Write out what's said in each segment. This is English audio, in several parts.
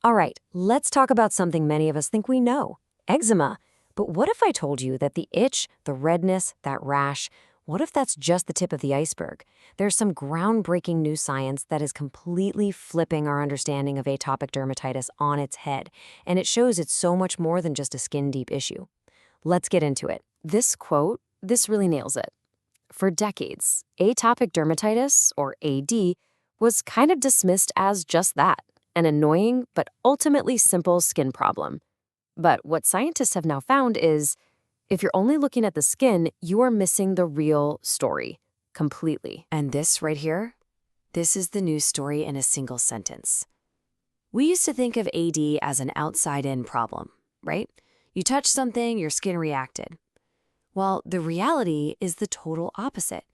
All right, let's talk about something many of us think we know, eczema. But what if I told you that the itch, the redness, that rash, what if that's just the tip of the iceberg? There's some groundbreaking new science that is completely flipping our understanding of atopic dermatitis on its head, and it shows it's so much more than just a skin-deep issue. Let's get into it. This really nails it. For decades, atopic dermatitis, or AD, was kind of dismissed as just that, an annoying but ultimately simple skin problem. But what scientists have now found is, if you're only looking at the skin, you are missing the real story completely. And this right here, this is the news story in a single sentence. We used to think of AD as an outside-in problem, right? You touched something, your skin reacted. Well, the reality is the total opposite.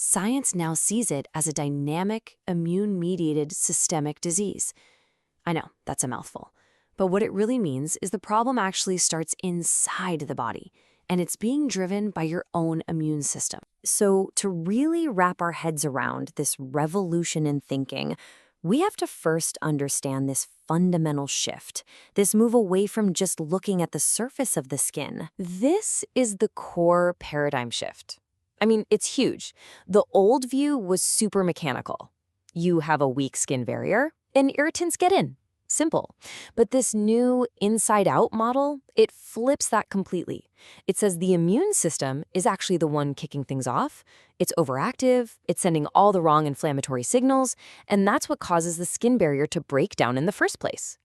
Science now sees it as a dynamic, immune-mediated systemic disease. I know, that's a mouthful. But what it really means is the problem actually starts inside the body, and it's being driven by your own immune system. So to really wrap our heads around this revolution in thinking, we have to first understand this fundamental shift, this move away from just looking at the surface of the skin. This is the core paradigm shift. I mean, it's huge. The old view was super mechanical. You have a weak skin barrier, and irritants get in. Simple. But this new inside-out model, it flips that completely. It says the immune system is actually the one kicking things off. It's overactive, it's sending all the wrong inflammatory signals, and that's what causes the skin barrier to break down in the first place.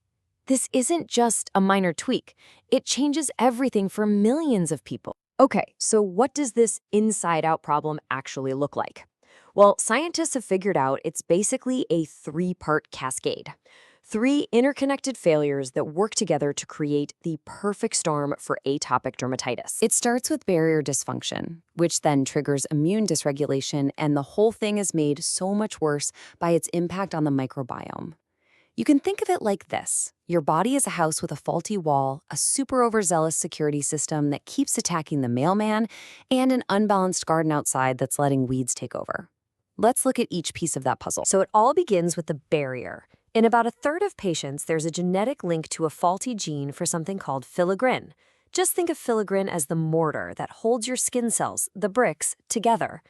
This isn't just a minor tweak. It changes everything for millions of people. Okay, so what does this inside-out problem actually look like? Well, scientists have figured out it's basically a three-part cascade. 3 interconnected failures that work together to create the perfect storm for atopic dermatitis. It starts with barrier dysfunction, which then triggers immune dysregulation, and the whole thing is made so much worse by its impact on the microbiome. You can think of it like this. Your body is a house with a faulty wall, a super overzealous security system that keeps attacking the mailman, and an unbalanced garden outside that's letting weeds take over. Let's look at each piece of that puzzle. So it all begins with the barrier. In about a third of patients, there's a genetic link to a faulty gene for something called filaggrin. Just think of filaggrin as the mortar that holds your skin cells, the bricks, together.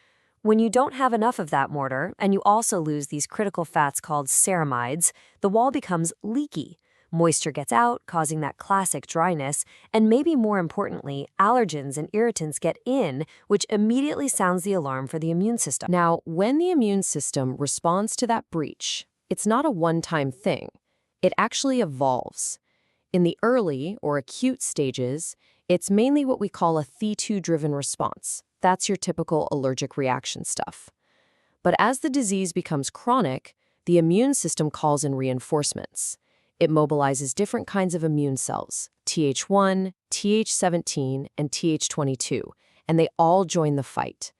When you don't have enough of that mortar, and you also lose these critical fats called ceramides, the wall becomes leaky. Moisture gets out, causing that classic dryness, and maybe more importantly, allergens and irritants get in, which immediately sounds the alarm for the immune system. Now, when the immune system responds to that breach, it's not a one-time thing. It actually evolves. In the early or acute stages, it's mainly what we call a Th2-driven response. That's your typical allergic reaction stuff. But as the disease becomes chronic, the immune system calls in reinforcements. It mobilizes different kinds of immune cells, Th1, Th17, and Th22, and they all join the fight.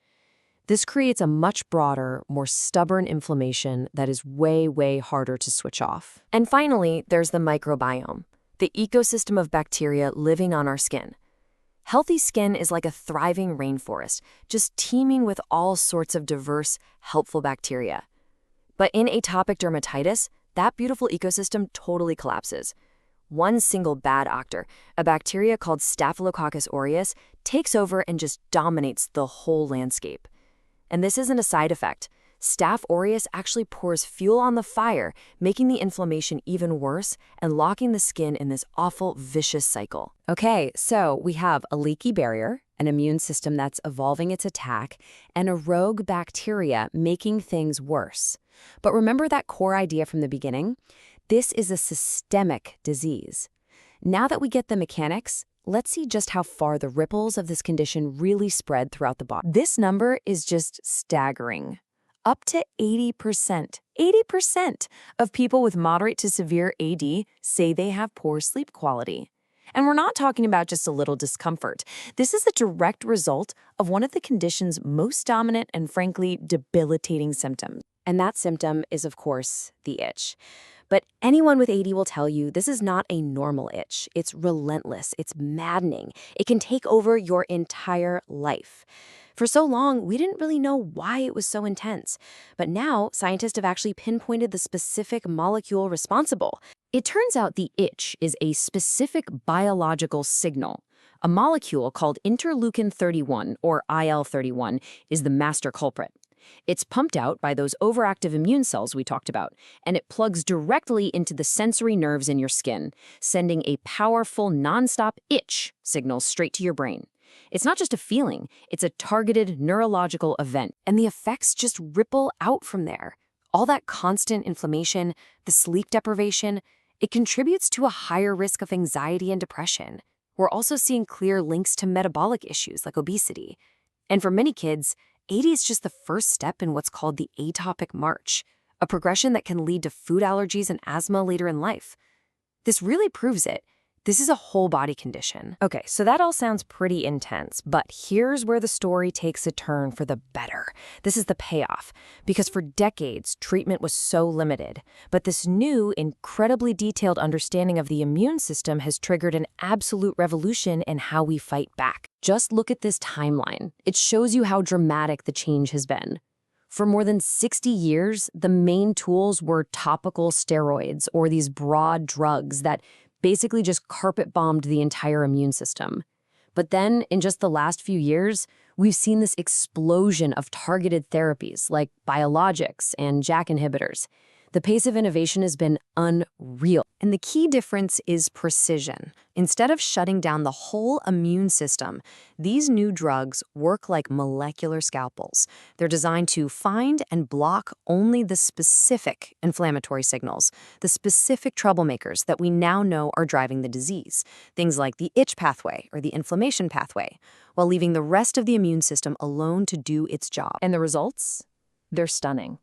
This creates a much broader, more stubborn inflammation that is way, way harder to switch off. And finally, there's the microbiome, the ecosystem of bacteria living on our skin. Healthy skin is like a thriving rainforest, just teeming with all sorts of diverse, helpful bacteria. But in atopic dermatitis, that beautiful ecosystem totally collapses. One single bad actor, a bacteria called Staphylococcus aureus, takes over and just dominates the whole landscape. And this isn't a side effect. Staph aureus actually pours fuel on the fire, making the inflammation even worse and locking the skin in this awful, vicious cycle. Okay, so we have a leaky barrier, an immune system that's evolving its attack, and a rogue bacteria making things worse. But remember that core idea from the beginning? This is a systemic disease. Now that we get the mechanics, let's see just how far the ripples of this condition really spread throughout the body. This number is just staggering. Up to 80%, 80% of people with moderate to severe AD say they have poor sleep quality. And we're not talking about just a little discomfort. This is a direct result of one of the condition's most dominant and frankly debilitating symptoms. And that symptom is, of course, the itch. But anyone with AD will tell you this is not a normal itch. It's relentless. It's maddening. It can take over your entire life. For so long, we didn't really know why it was so intense. But now, scientists have actually pinpointed the specific molecule responsible. It turns out the itch is a specific biological signal. A molecule called interleukin-31, or IL-31, is the master culprit. It's pumped out by those overactive immune cells we talked about, and it plugs directly into the sensory nerves in your skin, sending a powerful, nonstop itch signal straight to your brain. It's not just a feeling, it's a targeted neurological event, and the effects just ripple out from there. All that constant inflammation, the sleep deprivation, it contributes to a higher risk of anxiety and depression. We're also seeing clear links to metabolic issues like obesity. And for many kids, 80 is just the first step in what's called the atopic march, a progression that can lead to food allergies and asthma later in life. This really proves it. This is a whole body condition. Okay, so that all sounds pretty intense, but here's where the story takes a turn for the better. This is the payoff, because for decades, treatment was so limited. But this new, incredibly detailed understanding of the immune system has triggered an absolute revolution in how we fight back. Just look at this timeline. It shows you how dramatic the change has been. For more than 60 years, the main tools were topical steroids, or these broad drugs that basically just carpet-bombed the entire immune system. But then, in just the last few years, we've seen this explosion of targeted therapies like biologics and JAK inhibitors. The pace of innovation has been unreal. And the key difference is precision. Instead of shutting down the whole immune system, these new drugs work like molecular scalpels. They're designed to find and block only the specific inflammatory signals, the specific troublemakers that we now know are driving the disease, things like the itch pathway or the inflammation pathway, while leaving the rest of the immune system alone to do its job. And the results? They're stunning.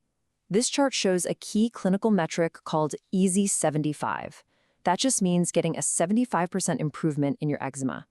This chart shows a key clinical metric called EASI-75. That just means getting a 75% improvement in your eczema.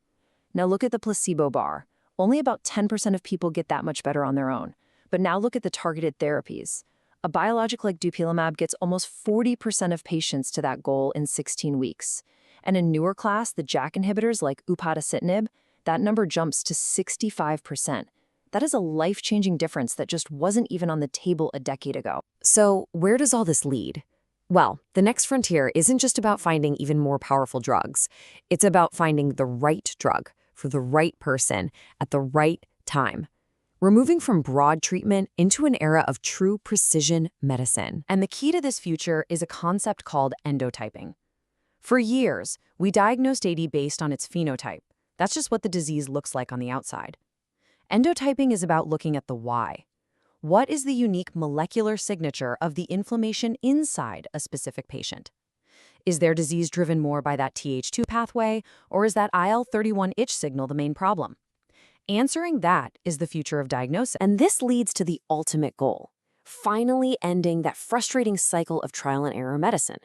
Now look at the placebo bar. Only about 10% of people get that much better on their own. But now look at the targeted therapies. A biologic like dupilumab gets almost 40% of patients to that goal in 16 weeks. And in newer class, the JAK inhibitors like upadacitinib, that number jumps to 65%. That is a life-changing difference that just wasn't even on the table a decade ago. So where does all this lead? Well, the next frontier isn't just about finding even more powerful drugs. It's about finding the right drug for the right person at the right time. We're moving from broad treatment into an era of true precision medicine. And the key to this future is a concept called endotyping. For years, we diagnosed AD based on its phenotype. That's just what the disease looks like on the outside. Endotyping is about looking at the why. What is the unique molecular signature of the inflammation inside a specific patient? Is their disease driven more by that Th2 pathway, or is that IL-31 itch signal the main problem? Answering that is the future of diagnosis. And this leads to the ultimate goal, finally ending that frustrating cycle of trial and error medicine.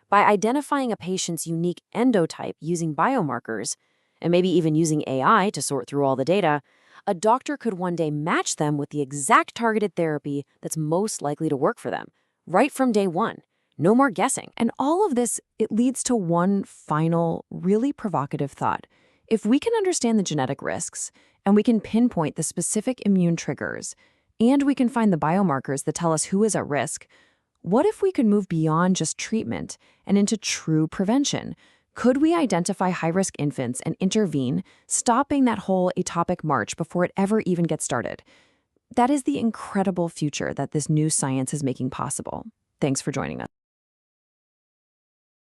By identifying a patient's unique endotype using biomarkers, and maybe even using AI to sort through all the data, a doctor could one day match them with the exact targeted therapy that's most likely to work for them, right from day one. No more guessing. And all of this, it leads to one final, really provocative thought. If we can understand the genetic risks, and we can pinpoint the specific immune triggers, and we can find the biomarkers that tell us who is at risk, what if we could move beyond just treatment and into true prevention? Could we identify high-risk infants and intervene, stopping that whole atopic march before it ever even gets started? That is the incredible future that this new science is making possible. Thanks for joining us.